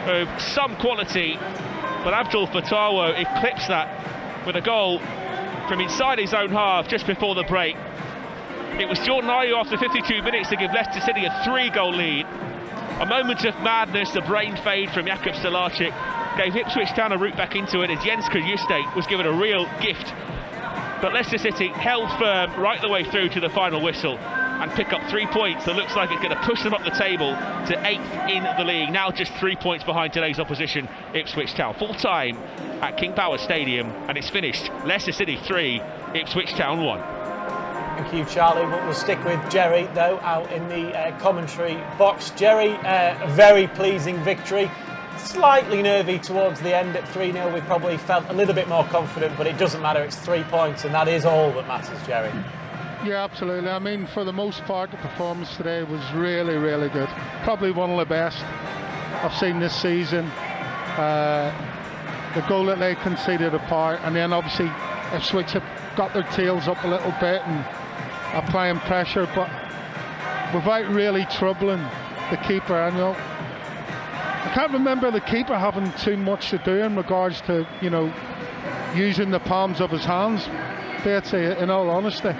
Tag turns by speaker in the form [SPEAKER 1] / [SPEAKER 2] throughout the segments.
[SPEAKER 1] of some quality, but Abdul Fatawo eclipsed that with a goal from inside his own half just before the break. It was Jordan Ayew after 52 minutes to give Leicester City a 3-goal lead. A moment of madness, a brain fade from Jakub Stelarczyk gave Ipswich Town a route back into it as Jens Krzysztof was given a real gift. But Leicester City held firm right the way through to the final whistle and pick up 3 points that looks like it's going to push them up the table to 8th in the league. Now just 3 points behind today's opposition, Ipswich Town. Full time at King Power Stadium, and it's finished. Leicester City 3, Ipswich Town 1.
[SPEAKER 2] Thank you, Charlie. We'll stick with Jerry, though, out in the commentary box. Jerry, a very pleasing victory. Slightly nervy towards the end at 3-0. We probably felt a little bit more confident, but it doesn't matter. It's 3 points, and that is all that matters, Jerry.
[SPEAKER 3] Yeah, absolutely. I mean, for the most part, the performance today was really, really good. Probably one of the best I've seen this season. The goal that they conceded apart, and then obviously Ipswich have got their tails up a little bit and applying pressure, but without really troubling the keeper. I know I can't remember the keeper having too much to do in regards to, you know, using the palms of his hands, in all honesty.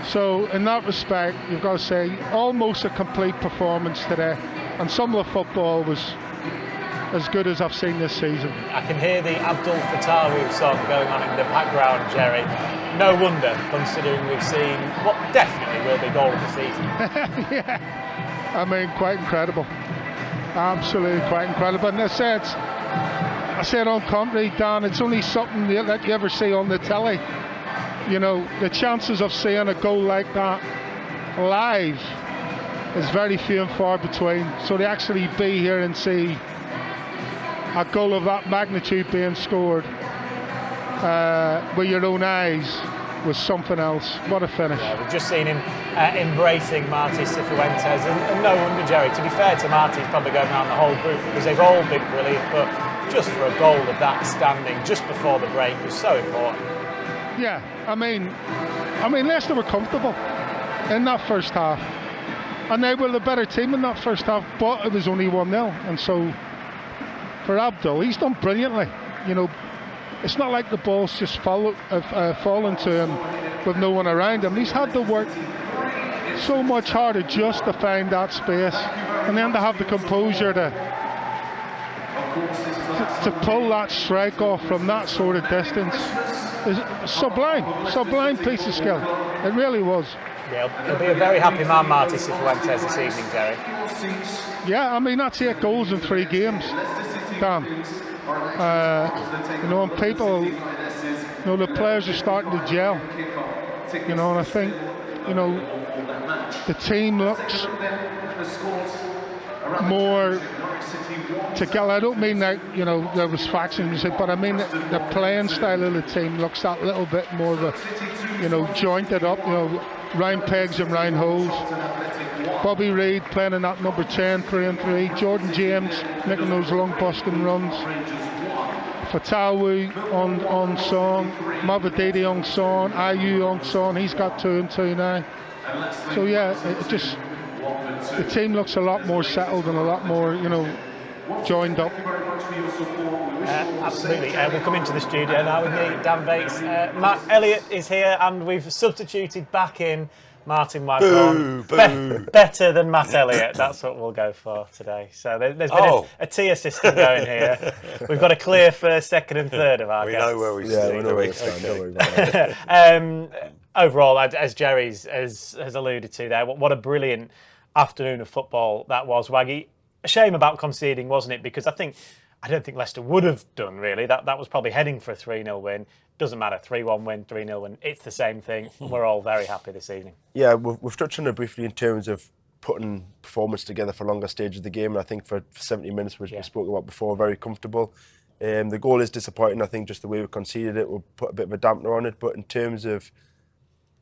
[SPEAKER 3] So in that respect, you've got to say almost a complete performance today, and some of the football was as good as I've seen this season. I
[SPEAKER 2] can hear the Abdul Fatawu song going on in the background, Jerry. No wonder, considering we've seen what definitely will be goal of the season.
[SPEAKER 3] Yeah, I mean, quite incredible. Absolutely quite incredible. And I said on commentary, Dan, it's only something that you ever see on the telly. You know, the chances of seeing a goal like that live is very few and far between. So to actually be here and see a goal of that magnitude being scored with your own eyes was something else. What a finish.
[SPEAKER 2] Yeah, we've just seen him embracing Marty Cifuentes, and no wonder, Jerry. To be fair to Marty, he's probably going around the whole group because they've all been brilliant, but just for a goal of that standing just before the break was so important.
[SPEAKER 3] Yeah, I mean Leicester were comfortable in that first half, and they were the better team in that first half, but it was only 1-0, and so for Abdul, he's done brilliantly. You know, it's not like the ball's just fallen to him with no one around him. He's had to work so much harder just to find that space, and then to have the composure to pull that strike off from that sort of distance is a sublime piece of skill. It really was.
[SPEAKER 2] Yeah, he'll be a very happy man, Marty Cifuentes, this evening, Jerry.
[SPEAKER 3] Yeah, I mean, that's 8 goals in 3 games, Dan. You know, and people, you know, the players are starting to gel. You know, and I think, you know, the team looks more together. I don't mean that, you know, there was factions, but I mean the playing style of the team looks that little bit more of a, you know, jointed up, you know, round pegs and round holes. Bobby Reid playing in that number 10, 3-3. Jordan James making those long busting runs. Fatawu on song, Mavididi on song, Ayew on song. He's got 2 and 2 now. So yeah, it just, the team looks a lot more settled and a lot more, you know, joined up.
[SPEAKER 2] Absolutely. We'll come into the studio now with me, Dan Bates. Matt Elliott is here, and we've substituted back in Martin Waghorn. Better than Matt Elliott, that's what we'll go for today. So there's been a tier system going here. We've got a clear first, second and third of our guests.
[SPEAKER 4] We know where we stand.
[SPEAKER 5] We know where we stand. Don't worry about it.
[SPEAKER 2] Overall, as Jerry has alluded to there, what a brilliant afternoon of football that was, Waggy. A shame about conceding, wasn't it? Because I don't think Leicester would have done, really. That was probably heading for a 3-0 win. Doesn't matter, 3-1 win, 3-0 win. It's the same thing. We're all very happy this evening.
[SPEAKER 5] Yeah, we've touched on it briefly in terms of putting performance together for longer stages of the game. And I think for 70 minutes, which we spoke about before, very comfortable. The goal is disappointing. I think just the way we conceded it will put a bit of a dampener on it. But in terms of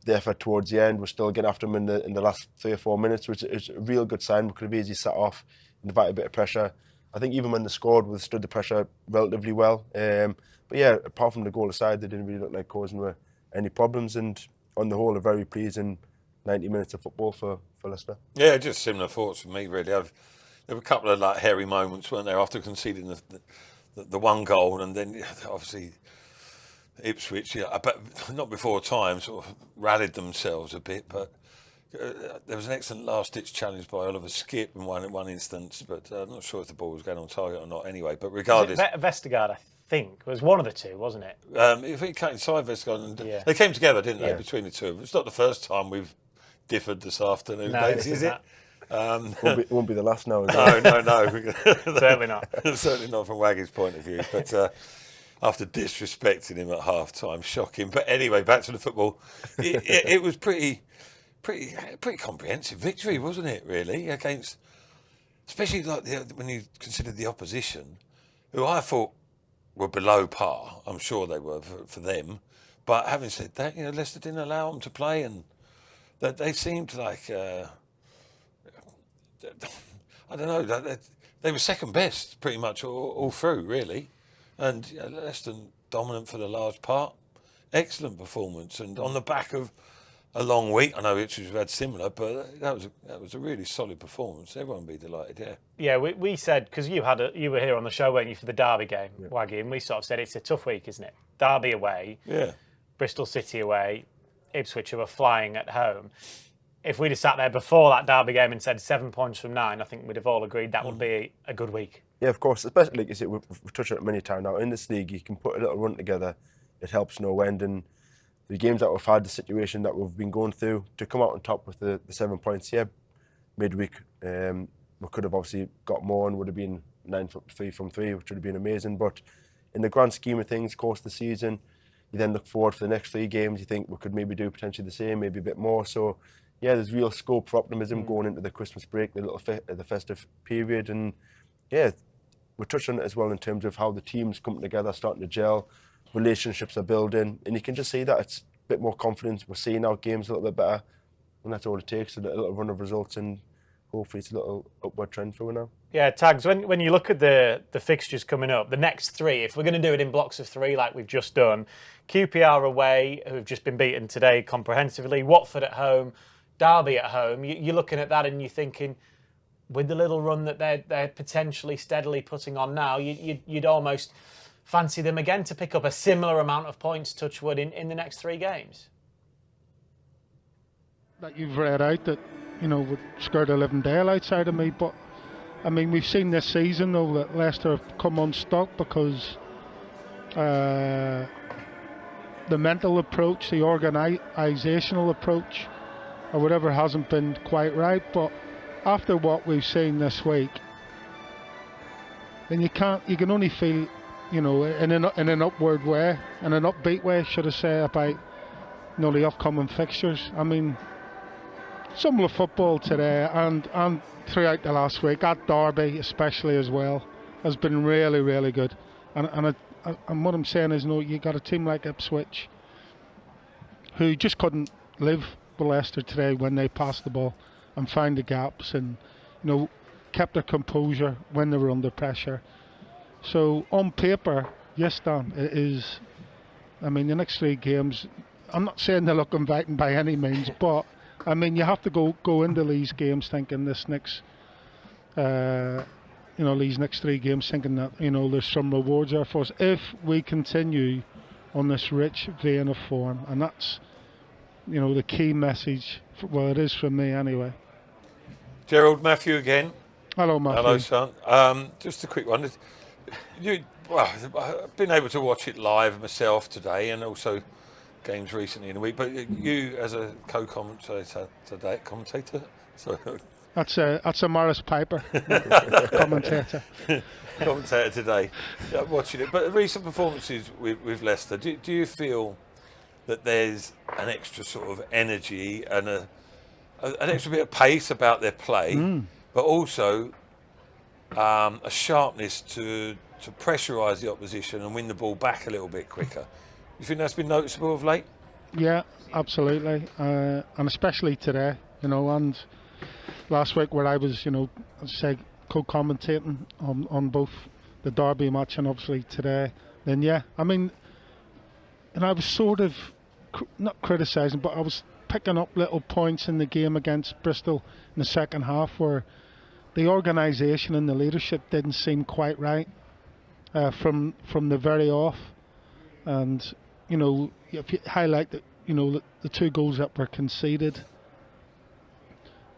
[SPEAKER 5] the effort towards the end, we're still getting after them in the last 3 or 4 minutes, which is a real good sign. We could have easily sat off and invited a bit of pressure. I think even when they scored, we stood the pressure relatively well. But yeah, apart from the goal aside, they didn't really look like causing any problems. And on the whole, a very pleasing 90 minutes of football for Leicester.
[SPEAKER 4] Yeah, just similar thoughts for me, really. there were a couple of like hairy moments, weren't there, after conceding the one goal, and then obviously Ipswich, but not before time, sort of rallied themselves a bit. But there was an excellent last-ditch challenge by Oliver Skipp in one instance, but I'm not sure if the ball was going on target or not. Anyway, but regardless,
[SPEAKER 2] Vestergaard, I think, was one of the two, wasn't it?
[SPEAKER 4] If he cut inside Vestergaard, they came together, didn't they, between the two of them? It's not the first time we've differed this afternoon,
[SPEAKER 2] no,
[SPEAKER 4] is it?
[SPEAKER 5] Won't be the last now.
[SPEAKER 4] No.
[SPEAKER 2] Certainly not.
[SPEAKER 4] Certainly not from Waggy's point of view. But after disrespecting him at half-time, shocking. But anyway, back to the football. It was pretty comprehensive victory, wasn't it? Really, against, especially like when you consider the opposition, who I thought were below par. I'm sure they were for them. But having said that, Leicester didn't allow them to play, and that they seemed like. I don't know. They were second best pretty much all through, really, and Leicester dominant for the large part. Excellent performance, and on the back of a long week. I know Ipswich have had similar, but that was a really solid performance. Everyone would be delighted. Yeah.
[SPEAKER 2] Yeah, we said, because you were here on the show, weren't you, for the Derby game, Waggy, and we sort of said it's a tough week, isn't it? Derby away, Bristol City away, Ipswich who are flying at home. If we'd have sat there before that Derby game and said 7 points from 9, I think we'd have all agreed that would be a good week.
[SPEAKER 5] Yeah, of course. Especially, like you said, we've touched on it many times now. In this league, you can put a little run together. It helps no end. And the games that we've had, the situation that we've been going through, to come out on top with the 7 points, midweek, we could have obviously got more and would have been 9 from 3, which would have been amazing. But in the grand scheme of things, course of the season, you then look forward for the next 3 games. You think we could maybe do potentially the same, maybe a bit more. So, yeah, there's real scope for optimism going into the Christmas break, the festive period. And, yeah, we touched on it as well in terms of how the teams come together, starting to gel, relationships are building. And you can just see that it's a bit more confidence. We're seeing our games a little bit better. And that's all it takes, a little run of results, and hopefully it's a little upward trend for now.
[SPEAKER 2] Yeah, Tags, when you look at the fixtures coming up, the next 3, if we're going to do it in blocks of 3 like we've just done, QPR away, who've just been beaten today comprehensively, Watford at home, Derby at home, you're looking at that and you're thinking, with the little run that they're potentially steadily putting on now, you'd almost fancy them again to pick up a similar amount of points, touch wood, in the next 3 games.
[SPEAKER 3] That you've read out that, would scare the living daylights out of me, but I mean, we've seen this season though that Leicester have come unstuck because the mental approach, the organisational approach, or whatever hasn't been quite right. But after what we've seen this week, then you can only feel, in an upward way, in an upbeat way, should I say, about the upcoming fixtures. I mean, some of the football today and throughout the last week, at Derby especially as well, has been really, really good. And what I'm saying is, you got a team like Ipswich who just couldn't live with Leicester today when they passed the ball and found the gaps and, kept their composure when they were under pressure. So on paper, yes, Dan, it is. I mean, the next 3 games, I'm not saying they look inviting by any means, but I mean, you have to go into these games thinking these next 3 games thinking that, there's some rewards there for us if we continue on this rich vein of form. And that's, the key message, it is for me anyway.
[SPEAKER 4] Gerald, Matthew again.
[SPEAKER 3] Hello, Matthew.
[SPEAKER 4] Hello, son. Just a quick one. I've been able to watch it live myself today, and also games recently in the week. But you, as a co-commentator today, sorry.
[SPEAKER 3] That's a Morris Piper commentator.
[SPEAKER 4] Commentator today, watching it. But recent performances with Leicester, do you feel that there's an extra sort of energy and an extra bit of pace about their play, but also a sharpness to pressurise the opposition and win the ball back a little bit quicker? You think that's been noticeable of late? Yeah,
[SPEAKER 3] absolutely, and especially today, and last week where I was, co-commentating on both the Derby match and obviously today. Then I mean, and I was sort of not criticising, but I was picking up little points in the game against Bristol in the second half where the organisation and the leadership didn't seem quite right from the very off. And you know, if you highlight that, you know, the 2 goals that were conceded,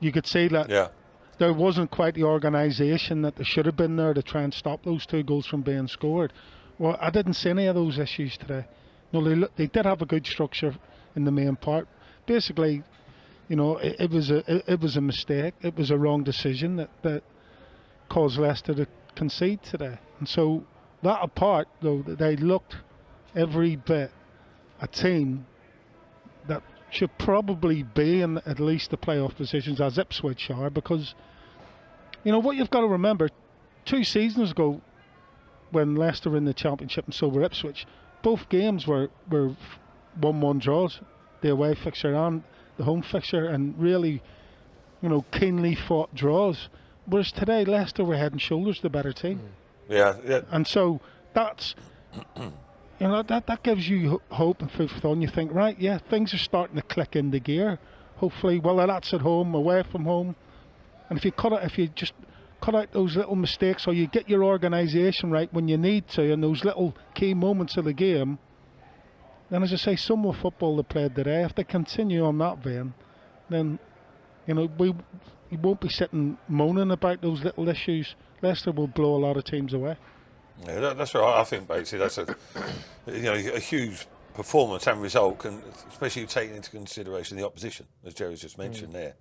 [SPEAKER 3] you could see that there wasn't quite the organisation that there should have been there to try and stop those 2 goals from being scored. Well, I didn't see any of those issues today. No, they did have a good structure in the main part. Basically, you know, it was a mistake. It was a wrong decision that caused Leicester to concede today. And so that apart, though, they looked every bit a team that should probably be in at least the playoff positions, as Ipswich are, because, you know, what you've got to remember, 2 seasons ago, when Leicester were in the Championship and so were Ipswich, both games were 1-1 draws, the away fixture and the home fixture, and really, you know, keenly fought draws. Whereas today, Leicester were head and shoulders the better team.
[SPEAKER 4] Yeah.
[SPEAKER 3] And so that's, you know, that gives you hope and food for thought. And you think, right, yeah, things are starting to click into gear. Hopefully, whether that's at home, away from home, and if you just cut out those little mistakes, or you get your organisation right when you need to, in those little key moments of the game, then, as I say, some more football they played today. If they continue on that vein, then, you know, we won't be sitting moaning about those little issues. Leicester will blow a lot of teams away.
[SPEAKER 4] Yeah, that's right. I think basically that's a huge performance and result, and especially taking into consideration the opposition, as Jerry's just mentioned there.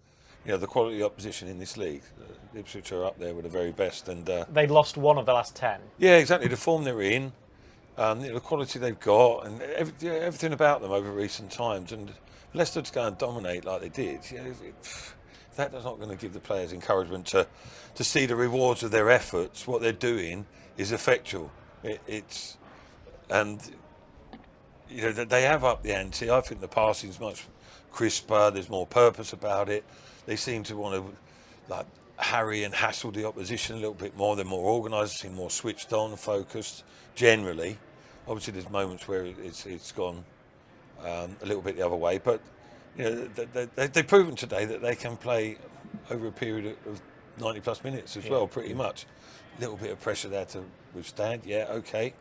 [SPEAKER 4] You know, the quality of the opposition in this league. Ipswich are up there with the very best, and
[SPEAKER 2] they lost 1 of the last 10.
[SPEAKER 4] Yeah, exactly. The form they're in, the quality they've got, and everything about them over recent times. And Leicester to go and dominate like they did, you know, that's not going to give the players encouragement to see the rewards of their efforts. What they're doing is effectual. And you know, they have upped the ante. I think the passing's much crisper. There's more purpose about it. They seem to want to like harry and hassle the opposition a little bit more. They're more organised, seem more switched on, focused. Generally, obviously, there's moments where it's gone a little bit the other way. But you know, they've proven today that they can play over a period of 90+ minutes as well, pretty much. A little bit of pressure there to withstand. Yeah, okay.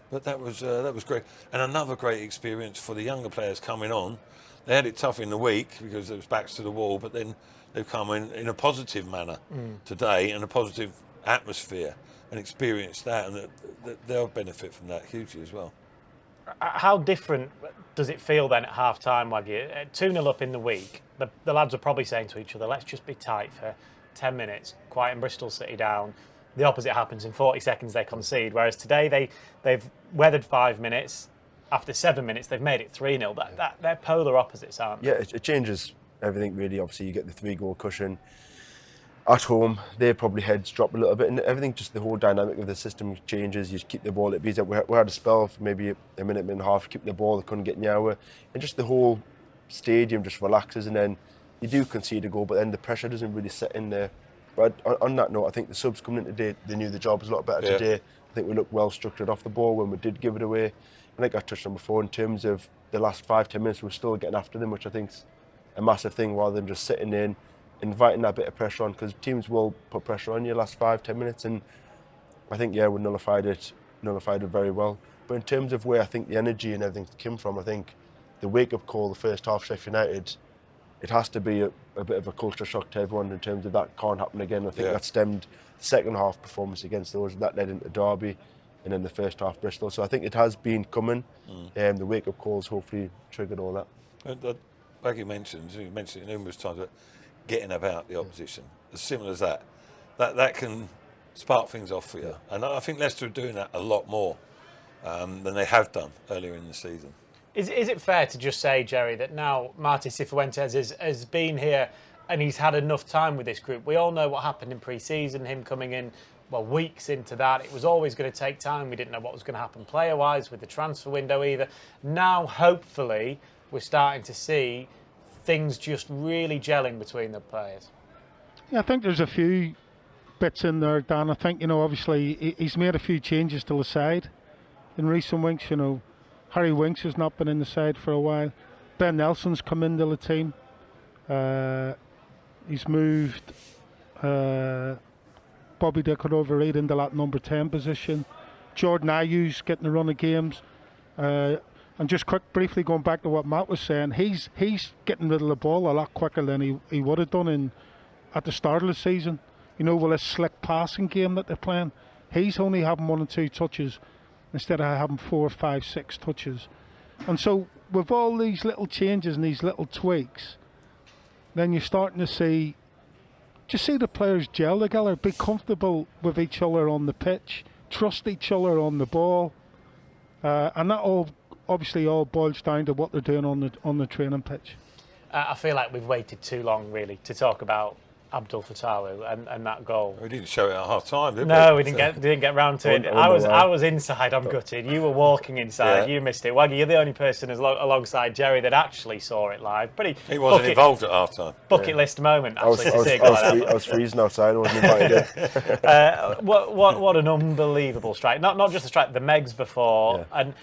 [SPEAKER 4] But that was great, and another great experience for the younger players coming on. They had it tough in the week because there was backs to the wall, but then they've come in a positive manner today, and a positive atmosphere, and experienced that, and they'll benefit from that hugely as well.
[SPEAKER 2] How different does it feel then at half-time, Waggy? 2-0 up in the week, the lads are probably saying to each other, let's just be tight for 10 minutes, quieten Bristol City down. The opposite happens in 40 seconds, they concede. Whereas today they've weathered 5 minutes. After 7 minutes, they've made it 3-0. They're polar opposites, aren't they?
[SPEAKER 5] Yeah, it changes everything really. Obviously, you get the 3-goal cushion at home. Their probably heads drop a little bit, and everything, just the whole dynamic of the system changes. You just keep the ball at because we had a spell for maybe a minute and a half, keeping the ball, they couldn't get near, and just the whole stadium just relaxes, and then you do concede a goal, but then the pressure doesn't really set in there. But on that note, I think the subs coming in today, they knew the job was a lot better today. I think we looked well structured off the ball when we did give it away. I think I touched on before, in terms of the last 5-10 minutes, we're still getting after them, which I think's a massive thing, rather than just sitting in, inviting that bit of pressure on, because teams will put pressure on you last 5-10 minutes, and I think we nullified it very well. But in terms of where I think the energy and everything came from, I think the wake-up call, the first half, Sheffield United, it has to be a bit of a culture shock to everyone in terms of that can't happen again. I think that stemmed the second half performance against those, that led into Derby, and then the first half Bristol. So I think it has been coming. The wake-up calls hopefully triggered all that.
[SPEAKER 4] Like you mentioned it numerous times, but getting about the opposition, as simple as that can spark things off for you. And I think Leicester are doing that a lot more than they have done earlier in the season.
[SPEAKER 2] Is it fair to just say, Jerry, that now Marti Cifuentes has been here and he's had enough time with this group? We all know what happened in pre-season, him coming in, weeks into that. It was always going to take time. We didn't know what was going to happen player-wise with the transfer window either. Now, hopefully, we're starting to see things just really gelling between the players.
[SPEAKER 3] Yeah, I think there's a few bits in there, Dan. I think, obviously he's made a few changes to the side in recent weeks. Harry Winks has not been in the side for a while. Ben Nelson's come into the team. He's moved Bobby De Cordova-Reid into that number 10 position. Jordan Ayew's getting the run of games. And just briefly going back to what Matt was saying, he's getting rid of the ball a lot quicker than he would have done at the start of the season. You know, with a slick passing game that they're playing, he's only having 1 or 2 touches instead of having 4, 5, 6 touches. And so with all these little changes and these little tweaks, then you're starting to see the players gel together, be comfortable with each other on the pitch, trust each other on the ball, and that all obviously all boils down to what they're doing on the training pitch.
[SPEAKER 2] I feel like we've waited too long, really, to talk about Abdul Fatawu and that goal.
[SPEAKER 4] We didn't show it at half time, did we?
[SPEAKER 2] No, we didn't get round to it. I was inside. I'm gutted. You were walking inside.
[SPEAKER 4] Yeah.
[SPEAKER 2] You missed it. Waggy, you're the only person alongside Jerry that actually saw it live.
[SPEAKER 4] He wasn't involved at half time.
[SPEAKER 2] Bucket list moment.
[SPEAKER 5] I was freezing outside. I wasn't invited in.
[SPEAKER 2] What an unbelievable strike! Not just the strike, the Megs before, and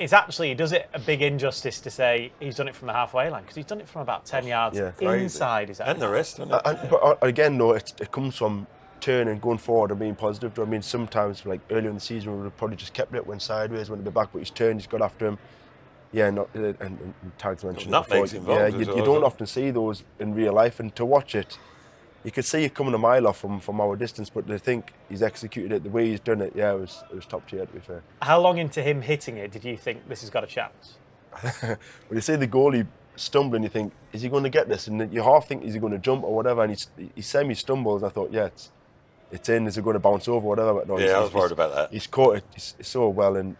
[SPEAKER 2] it's actually, does it a big injustice to say he's done it from the halfway line, because he's done it from about 10 yards inside. Is that
[SPEAKER 4] and the rest, isn't it?
[SPEAKER 5] But again, though, it comes from turning, going forward and being positive. I mean, sometimes, like earlier in the season, we would have probably just kept it, went sideways, went a bit back, but he's turned, he's got after him. Yeah, and Tags mentioned it before. Yeah, you don't often see those in real life, and to watch it, you could see it coming a mile off from our distance, but to think he's executed it the way he's done it, it was top tier, to be fair.
[SPEAKER 2] How long into him hitting it did you think this has got a chance?
[SPEAKER 5] When you see the goalie stumbling, you think, is he going to get this? And you half think, is he going to jump or whatever? And he semi-stumbles. I thought, it's in. Is it going to bounce over, whatever? But no,
[SPEAKER 4] I was worried about that.
[SPEAKER 5] He's caught it so well, and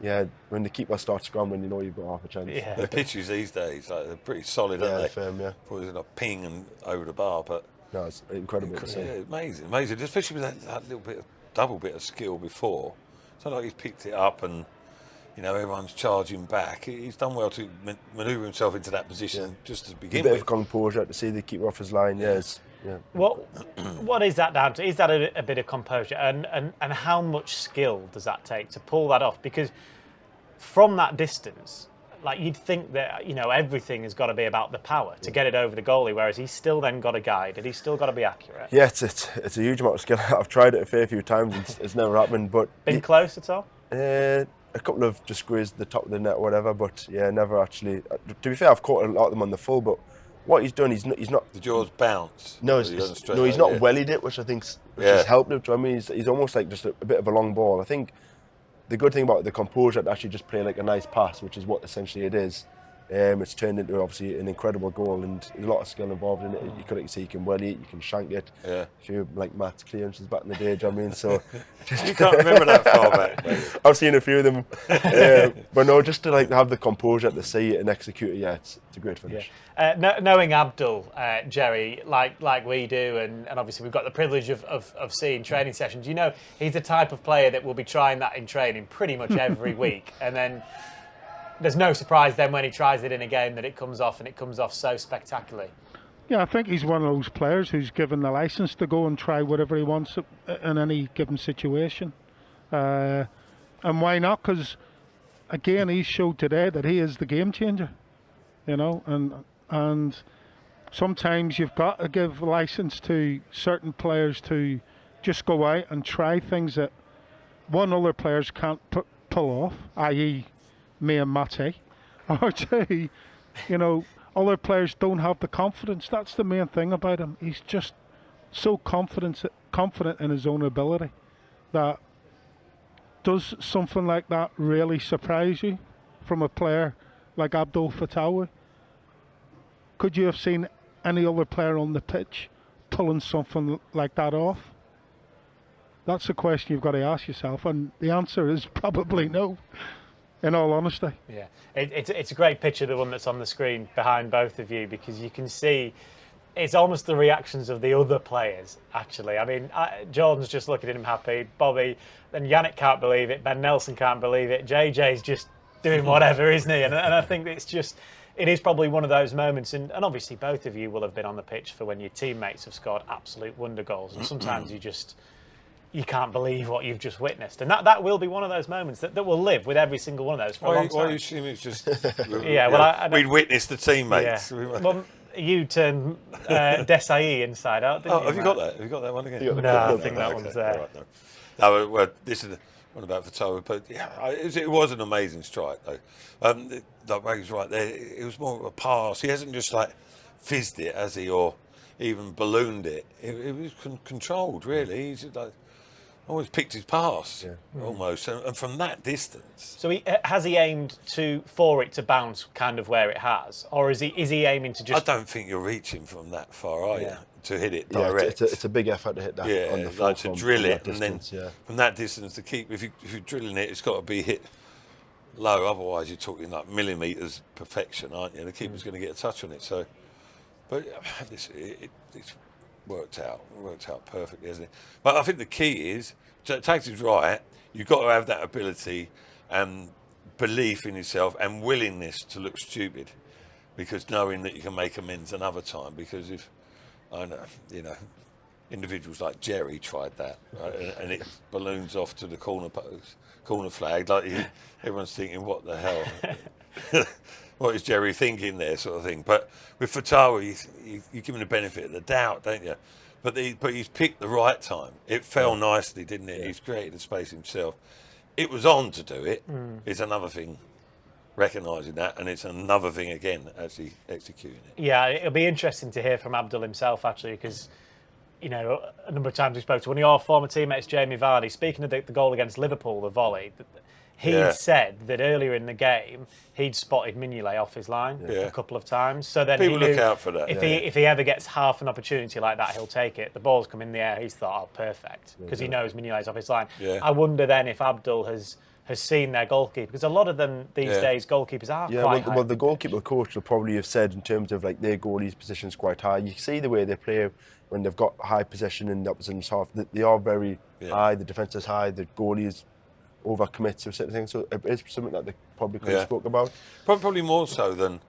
[SPEAKER 5] when the keeper starts scrambling, you know you've got half a chance.
[SPEAKER 2] Yeah.
[SPEAKER 4] The pitches these days, they're pretty solid, aren't they?
[SPEAKER 5] Firm, yeah.
[SPEAKER 4] Probably going to ping and over the bar, but
[SPEAKER 5] no, it's incredible to see.
[SPEAKER 4] Yeah, amazing, especially with that little bit, double bit of skill before. It's not like he's picked it up and everyone's charging back. He's done well to manoeuvre himself into that position just to begin with.
[SPEAKER 5] A bit of composure to see the keeper off his line. Yeah.
[SPEAKER 2] What is that down to? Is that a bit of composure, and how much skill does that take to pull that off? Because from that distance, like, you'd think that everything has got to be about the power to get it over the goalie, whereas he's still then got to guide it. He's still got to be accurate.
[SPEAKER 5] Yeah, it's a huge amount of skill. I've tried it a fair few times and it's never happened. But
[SPEAKER 2] been close at all?
[SPEAKER 5] A couple of just grazed the top of the net or whatever, but never actually. To be fair, I've caught a lot of them on the full, but what he's done, he's not.
[SPEAKER 4] Did yours bounce?
[SPEAKER 5] No, he's not wellied it, which I think has helped him. I mean, he's almost like just a bit of a long ball. I think the good thing about the composure to actually just play like a nice pass, which is what essentially it is. It's turned into obviously an incredible goal, and there's a lot of skill involved in it. You could see you can welly it, you can shank it. Yeah. A few like Matt's clearances back in the day, do you know what I mean? So
[SPEAKER 4] you can't remember that far back, mate.
[SPEAKER 5] I've seen a few of them, but no, just to like have the composure to see it and execute it. Yeah, it's a great finish.
[SPEAKER 2] Yeah. Knowing Abdul, Jerry, like we do, and obviously we've got the privilege of seeing training sessions. He's the type of player that will be trying that in training pretty much every week, and then there's no surprise then when he tries it in a game that it comes off, and it comes off so spectacularly.
[SPEAKER 3] Yeah, I think he's one of those players who's given the license to go and try whatever he wants in any given situation. And why not? Because, again, he showed today that he is the game changer, and sometimes you've got to give license to certain players to just go out and try things that one other players can't pull off, i.e. me and Matty, or two, other players don't have the confidence. That's the main thing about him. He's just so confident in his own ability that does something like that really surprise you from a player like Abdul Fatawu? Could you have seen any other player on the pitch pulling something like that off? That's a question you've got to ask yourself, and the answer is probably no. In all honesty. Yeah,
[SPEAKER 2] it's a great picture, the one that's on the screen behind both of you, because you can see it's almost the reactions of the other players, actually. I mean, Jordan's just looking at him happy, Bobby, then Yannick can't believe it, Ben Nelson can't believe it, JJ's just doing whatever, isn't he? And I think it is probably one of those moments, and obviously both of you will have been on the pitch for when your teammates have scored absolute wonder goals, and sometimes you can't believe what you've just witnessed, and that will be one of those moments that will live with every single one of those for a long time.
[SPEAKER 4] Why are you assuming it's just?
[SPEAKER 2] We'd
[SPEAKER 4] witnessed the teammates.
[SPEAKER 2] Yeah. Well, You turned Desai inside out, didn't
[SPEAKER 4] Oh,
[SPEAKER 2] you?
[SPEAKER 4] have you
[SPEAKER 2] Matt?
[SPEAKER 4] got that? Have you got that one again?
[SPEAKER 2] No, I think that one's there.
[SPEAKER 4] All right, no, well, this is one about Fatawa, but yeah, it was an amazing strike though. Like Waggy's right there. It was more of a pass. He hasn't just like fizzed it, has he, or even ballooned it. It was controlled, really. He's like always picked his pass, almost, and from that distance.
[SPEAKER 2] So has he aimed for it to bounce kind of where it has, or is he aiming to just?
[SPEAKER 4] I don't think you're reaching from that far, are you? To hit it
[SPEAKER 5] Yeah,
[SPEAKER 4] direct.
[SPEAKER 5] it's a big effort to hit that. On the
[SPEAKER 4] like to drill it,
[SPEAKER 5] and
[SPEAKER 4] and then from that distance to keep. If you're drilling it, it's got to be hit low. Otherwise, you're talking like millimeters perfection, aren't you? And the keeper's going to get a touch on it. So, but it's worked out perfectly, hasn't it? But I think the key is, Tags is right. You've got to have that ability and belief in yourself and willingness to look stupid, because knowing that you can make amends another time. Because if I know, individuals like Jerry tried that, right? and it balloons off to the corner flag. Like everyone's thinking, what the hell? What is Jerry thinking there, sort of thing. But with Fatawa, you give him the benefit of the doubt, don't you? But he's picked the right time. It fell nicely, didn't it? Yeah. He's created the space himself. It was on to do it. It's another thing recognising that, and it's another thing again actually executing it.
[SPEAKER 2] Yeah, it'll be interesting to hear from Abdul himself actually, because a number of times we spoke to one of your former teammates, Jamie Vardy, speaking of the goal against Liverpool, the volley. He'd said that earlier in the game he'd spotted Mignolet off his line a couple of times. So then
[SPEAKER 4] people look out for that.
[SPEAKER 2] If he ever gets half an opportunity like that, he'll take it. The ball's come in the air. He's thought, oh, perfect, because he knows Mignolet's off his line. Yeah. I wonder then if Abdul has seen their goalkeeper, because a lot of them these days goalkeepers are quite high.
[SPEAKER 5] Well, the goalkeeper coach will probably have said in terms of like their goalie's position's quite high. You see the way they play when they've got high possession in the opposition half. They are very high. The defence is high. The goalie is overcommits or certain things, so it's something that they probably could have spoke about.
[SPEAKER 4] Probably more so than,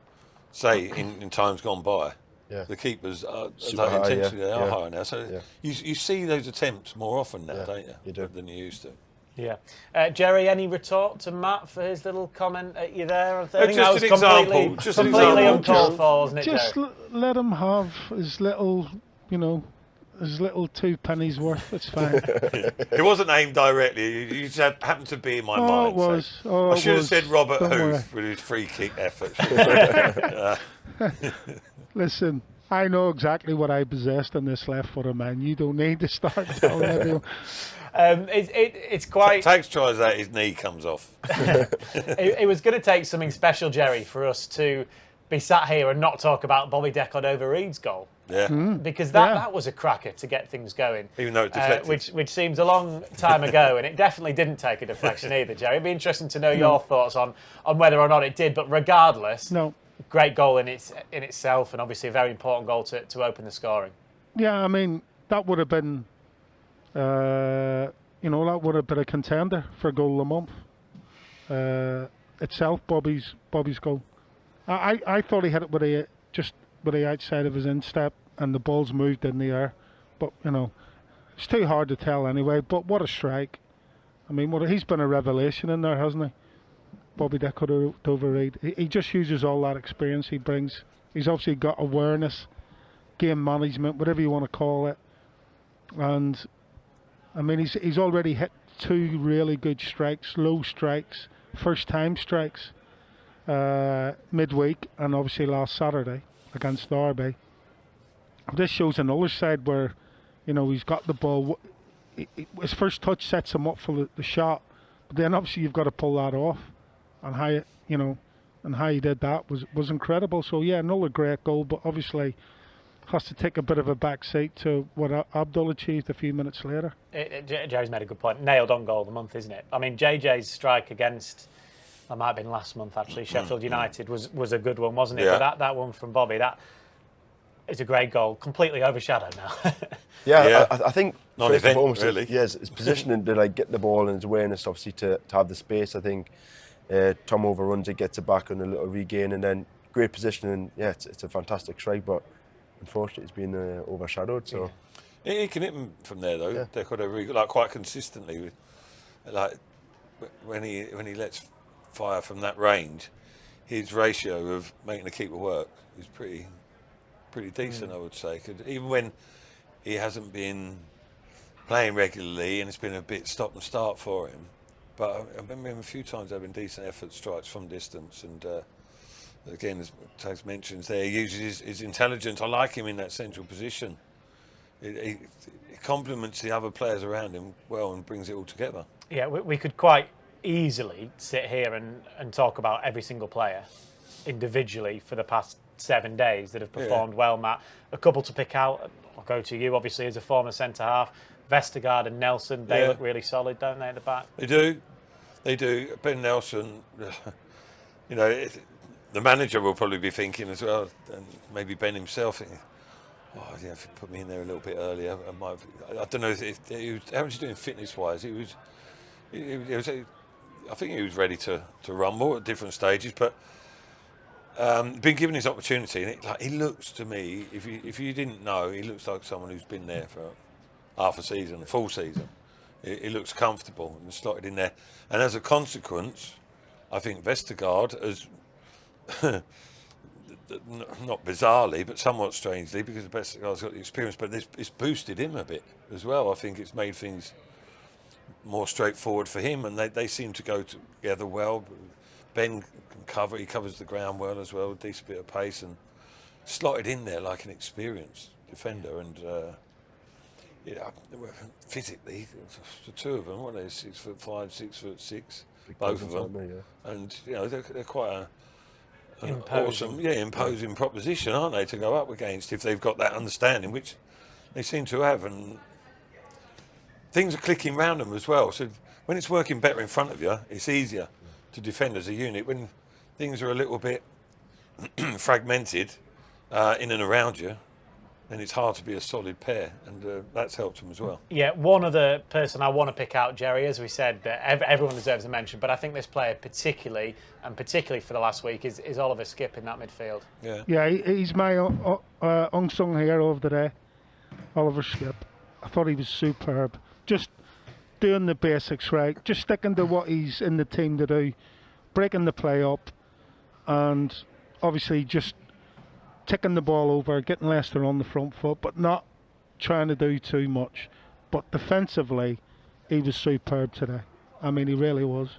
[SPEAKER 4] say, in times gone by. Yeah. The keepers are like
[SPEAKER 5] high,
[SPEAKER 4] intensity they are higher now. So you see those attempts more often now, don't you?
[SPEAKER 5] You do.
[SPEAKER 4] Than you used to.
[SPEAKER 2] Yeah. Jerry, any retort to Matt for his little comment at you there? I think
[SPEAKER 4] just
[SPEAKER 2] that was completely uncalled for, wasn't it,
[SPEAKER 3] just let him have his little, his little 2 pennies worth. It's fine.
[SPEAKER 4] It wasn't aimed directly. You just happened to be in my mind.
[SPEAKER 3] It was.
[SPEAKER 4] I should have said Robert Huth with his free kick effort.
[SPEAKER 3] Listen, I know exactly what I possessed in this left-footer, man. You don't need to start telling everyone.
[SPEAKER 2] It's quite.
[SPEAKER 4] Tags tries that, his knee comes off.
[SPEAKER 2] It was going to take something special, Jerry, for us to be sat here and not talk about Bobby Decordova-Reid's goal.
[SPEAKER 4] Yeah.
[SPEAKER 2] Because that was a cracker to get things going.
[SPEAKER 4] Even though it deflected.
[SPEAKER 2] Which seems a long time ago, and it definitely didn't take a deflection either, Jerry. It'd be interesting to know your thoughts on whether or not it did, but regardless, great goal in itself, and obviously a very important goal to open the scoring.
[SPEAKER 3] Yeah, I mean, that would have been, that would have been a contender for goal of the month. Itself, Bobby's goal. I thought he hit it with the outside of his instep, and the ball's moved in the air. But, it's too hard to tell anyway. But what a strike. I mean, he's been a revelation in there, hasn't he? Bobby Decordova-Reid. He just uses all that experience he brings. He's obviously got awareness, game management, whatever you want to call it. And, I mean, he's already hit 2 really good strikes, low strikes, first-time strikes, midweek, and obviously last Saturday against Derby. This shows another side where, he's got the ball. His first touch sets him up for the shot, but then obviously you've got to pull that off, and how he did that was incredible. So yeah, another great goal, but obviously has to take a bit of a back seat to what Abdul achieved a few minutes later.
[SPEAKER 2] Jerry's made a good point. Nailed on goal of the month, isn't it? I mean, JJ's strike against, that might have been last month actually, Sheffield United was a good one, wasn't it?
[SPEAKER 4] Yeah.
[SPEAKER 2] But that one from Bobby, that is a great goal, completely overshadowed now.
[SPEAKER 5] I think
[SPEAKER 4] non-event, really.
[SPEAKER 5] Yes, his positioning to get the ball and his awareness, obviously to have the space. I think Tom overruns it, gets it back on a little regain, and then great positioning. Yeah, it's a fantastic strike, but unfortunately it's been overshadowed. So
[SPEAKER 4] he can hit them from there though. They're quite consistently, when he lets fire from that range, his ratio of making the keeper work is pretty pretty decent, I would say. Even when he hasn't been playing regularly and it's been a bit stop and start for him. But I remember him a few times having decent effort strikes from distance. And again, as Tags mentions there, he uses his intelligence. I like him in that central position. He complements the other players around him well and brings it all together.
[SPEAKER 2] Yeah, we could quite easily sit here and talk about every single player individually for the past 7 days that have performed well, Matt. A couple to pick out. I'll go to you, obviously, as a former centre-half. Vestergaard and Nelson, they look really solid, don't they, at the back?
[SPEAKER 4] They do. They do. Ben Nelson, you know, the manager will probably be thinking as well, and maybe Ben himself thinking, oh, yeah, if you put me in there a little bit earlier, I don't know if he was, how was he doing fitness-wise? He was, I think he was ready to rumble at different stages, but been given his opportunity, and he looks to me, if you didn't know, he looks like someone who's been there for half a season, a full season. He looks comfortable and slotted in there, and as a consequence, I think Vestergaard has, not bizarrely, but somewhat strangely, because Vestergaard's got the experience, but it's boosted him a bit as well. I think it's made things more straightforward for him, and they seem to go together well. Ben can cover; he covers the ground well as well, a decent bit of pace, and slotted in there like an experienced defender. And physically, the two of them, what are they, 6'5", 6'6", both of them, and you know they're quite an awesome, imposing proposition, aren't they, to go up against if they've got that understanding, which they seem to have, and things are clicking round them as well. So when it's working better in front of you, it's easier to defend as a unit. When things are a little bit fragmented in and around you, then it's hard to be a solid pair, and that's helped them as well. Yeah,
[SPEAKER 2] one other person I want to pick out, Jerry, as we said, everyone deserves a mention, but I think this player particularly for the last week, is Oliver Skipp in that midfield.
[SPEAKER 3] Yeah, he's my unsung hero of the day, Oliver Skipp. I thought he was superb. Just doing the basics right, just sticking to what he's in the team to do, breaking the play up, and obviously just ticking the ball over, getting Leicester on the front foot, but not trying to do too much. But defensively, he was superb today. I mean, he really was.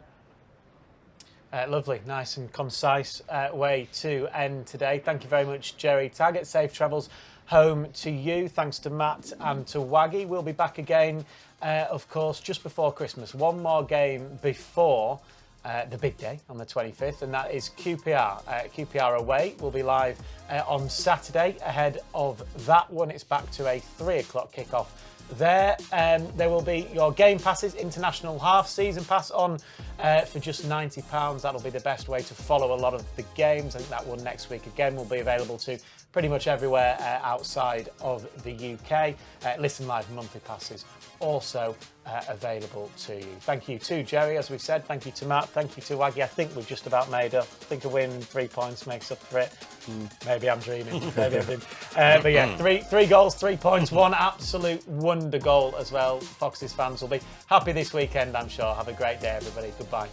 [SPEAKER 2] Lovely, nice and concise way to end today. Thank you very much, Jerry Taggart. Safe travels home to you. Thanks to Matt and to Waggy. We'll be back again, of course, just before Christmas. One more game before the big day on the 25th, and that is QPR. QPR away will be live on Saturday. Ahead of that one, it's back to a 3 o'clock kickoff there. There will be your game passes, international half-season pass on for just £90. That'll be the best way to follow a lot of the games. I think that one next week again will be available to pretty much everywhere outside of the UK. Listen Live monthly passes also available to you. Thank you to Jerry, as we've said. Thank you to Matt. Thank you to Waggy. I think we've just about made up. I think a win and 3 points makes up for it. Maybe I'm dreaming. Maybe I'm dreaming. But yeah, three goals, 3 points, one absolute wonder goal as well. Foxes fans will be happy this weekend, I'm sure. Have a great day, everybody. Goodbye.